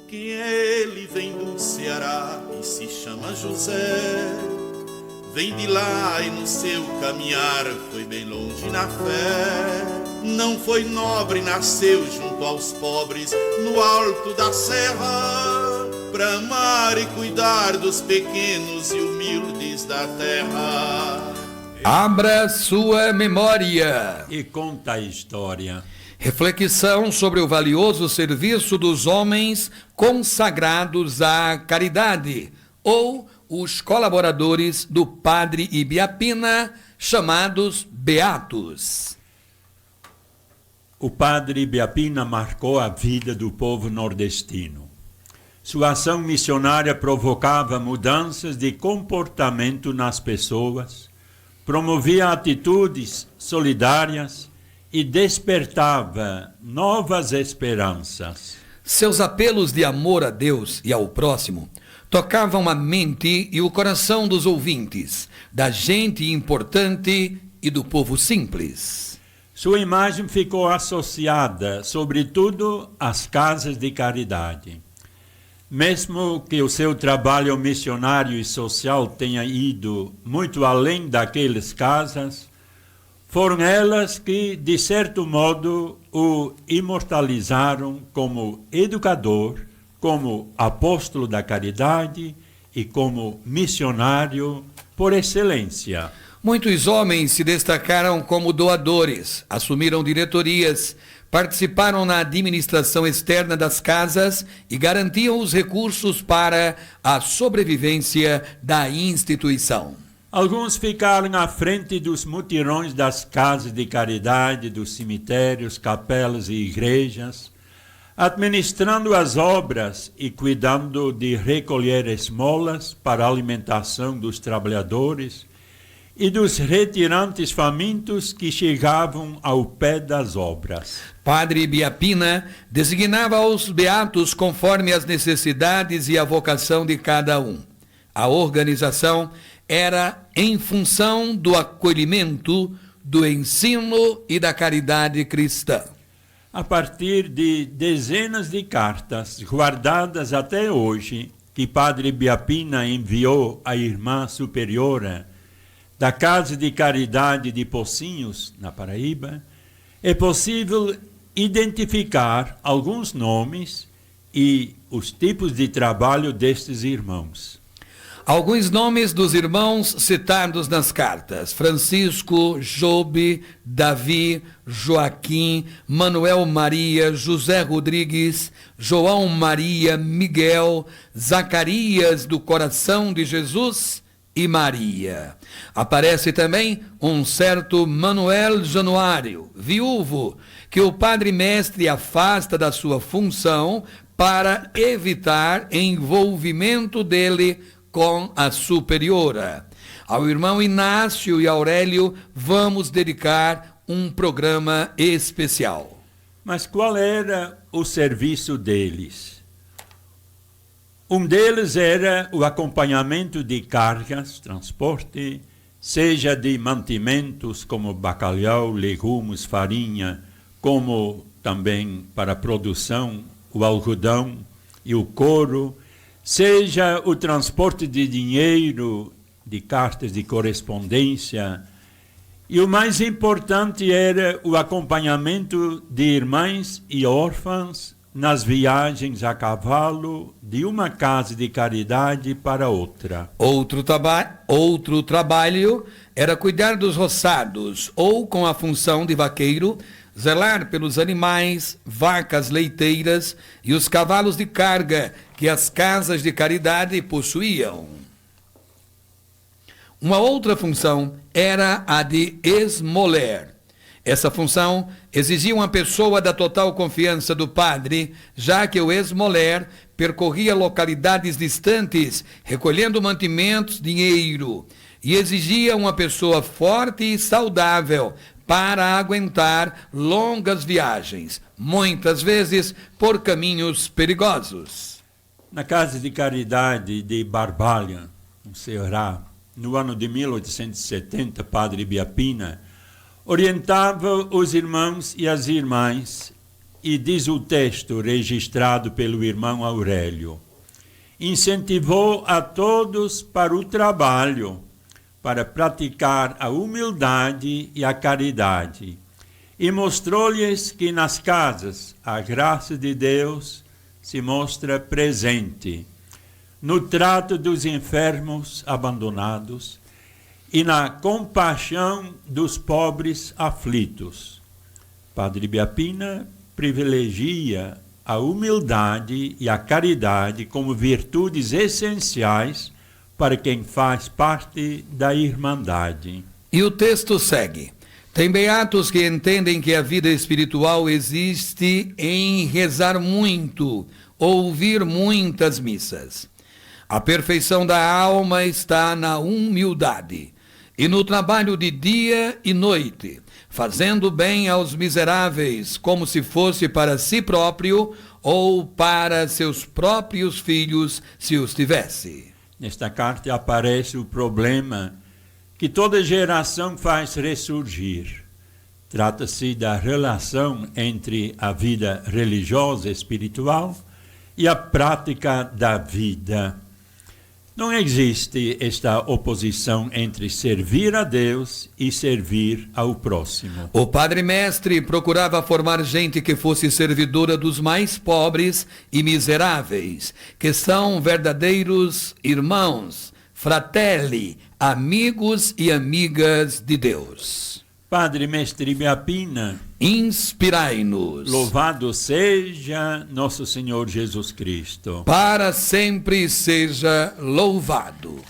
Que ele vem do Ceará e se chama José. Vem de lá e no seu caminhar foi bem longe na fé. Não foi nobre, nasceu junto aos pobres no alto da serra, pra amar e cuidar dos pequenos e humildes da terra. Abra sua memória e conta a história. Reflexão sobre o valioso serviço dos homens consagrados à caridade, ou os colaboradores do Padre Ibiapina, chamados Beatos. O Padre Ibiapina marcou a vida do povo nordestino. Sua ação missionária provocava mudanças de comportamento nas pessoas, promovia atitudes solidárias e despertava novas esperanças. Seus apelos de amor a Deus e ao próximo tocavam a mente e o coração dos ouvintes, da gente importante e do povo simples. Sua imagem ficou associada, sobretudo, às casas de caridade. Mesmo que o seu trabalho missionário e social tenha ido muito além daquelas casas, foram elas que, de certo modo, o imortalizaram como educador, como apóstolo da caridade e como missionário por excelência. Muitos homens se destacaram como doadores, assumiram diretorias, participaram na administração externa das casas e garantiam os recursos para a sobrevivência da instituição. Alguns ficaram à frente dos mutirões das casas de caridade, dos cemitérios, capelas e igrejas, administrando as obras e cuidando de recolher esmolas para a alimentação dos trabalhadores e dos retirantes famintos que chegavam ao pé das obras. Padre Ibiapina designava os beatos conforme as necessidades e a vocação de cada um. A organização era em função do acolhimento, do ensino e da caridade cristã. A partir de dezenas de cartas guardadas até hoje, que Padre Ibiapina enviou à irmã superiora da Casa de Caridade de Pocinhos, na Paraíba, é possível identificar alguns nomes e os tipos de trabalho destes irmãos. Alguns nomes dos irmãos citados nas cartas: Francisco, Jobe, Davi, Joaquim, Manuel Maria, José Rodrigues, João Maria, Miguel, Zacarias do Coração de Jesus e Maria. Aparece também um certo Manuel Januário, viúvo, que o padre mestre afasta da sua função para evitar envolvimento dele com a superiora. Ao irmão Inácio e Aurélio vamos dedicar um programa especial. Mas qual era o serviço deles? Um deles era o acompanhamento de cargas, transporte, seja de mantimentos como bacalhau, legumes, farinha, como também para a produção, o algodão e o couro, seja o transporte de dinheiro, de cartas de correspondência, e o mais importante era o acompanhamento de irmãs e órfãs nas viagens a cavalo de uma casa de caridade para outra. Outro trabalho era cuidar dos roçados, ou com a função de vaqueiro, zelar pelos animais, vacas leiteiras e os cavalos de carga que as casas de caridade possuíam. Uma outra função era a de esmoler. Essa função exigia uma pessoa da total confiança do padre, já que o esmoler percorria localidades distantes, recolhendo mantimentos, dinheiro, e exigia uma pessoa forte e saudável para aguentar longas viagens, muitas vezes por caminhos perigosos. Na Casa de Caridade de Barbalha, no Ceará, no ano de 1870, Padre Ibiapina orientava os irmãos e as irmãs E diz o texto registrado pelo irmão Aurélio: incentivou a todos para o trabalho, para praticar a humildade e a caridade, e mostrou-lhes que nas casas a graça de Deus se mostra presente, no trato dos enfermos abandonados e na compaixão dos pobres aflitos. Padre Biapina privilegia a humildade e a caridade como virtudes essenciais para quem faz parte da Irmandade. E o texto segue. Tem beatos que entendem que a vida espiritual existe em rezar muito, ouvir muitas missas. A perfeição da alma está na humildade e no trabalho de dia e noite, fazendo bem aos miseráveis, como se fosse para si próprio ou para seus próprios filhos, se os tivesse. Nesta carta aparece o problema que toda geração faz ressurgir. Trata-se da relação entre a vida religiosa, espiritual, e a prática da vida. Não existe esta oposição entre servir a Deus e servir ao próximo. O Padre Mestre procurava formar gente que fosse servidora dos mais pobres e miseráveis, que são verdadeiros irmãos, fratelli, amigos e amigas de Deus. Padre Mestre Biapina, inspirai-nos. Louvado seja nosso Senhor Jesus Cristo. Para sempre seja louvado.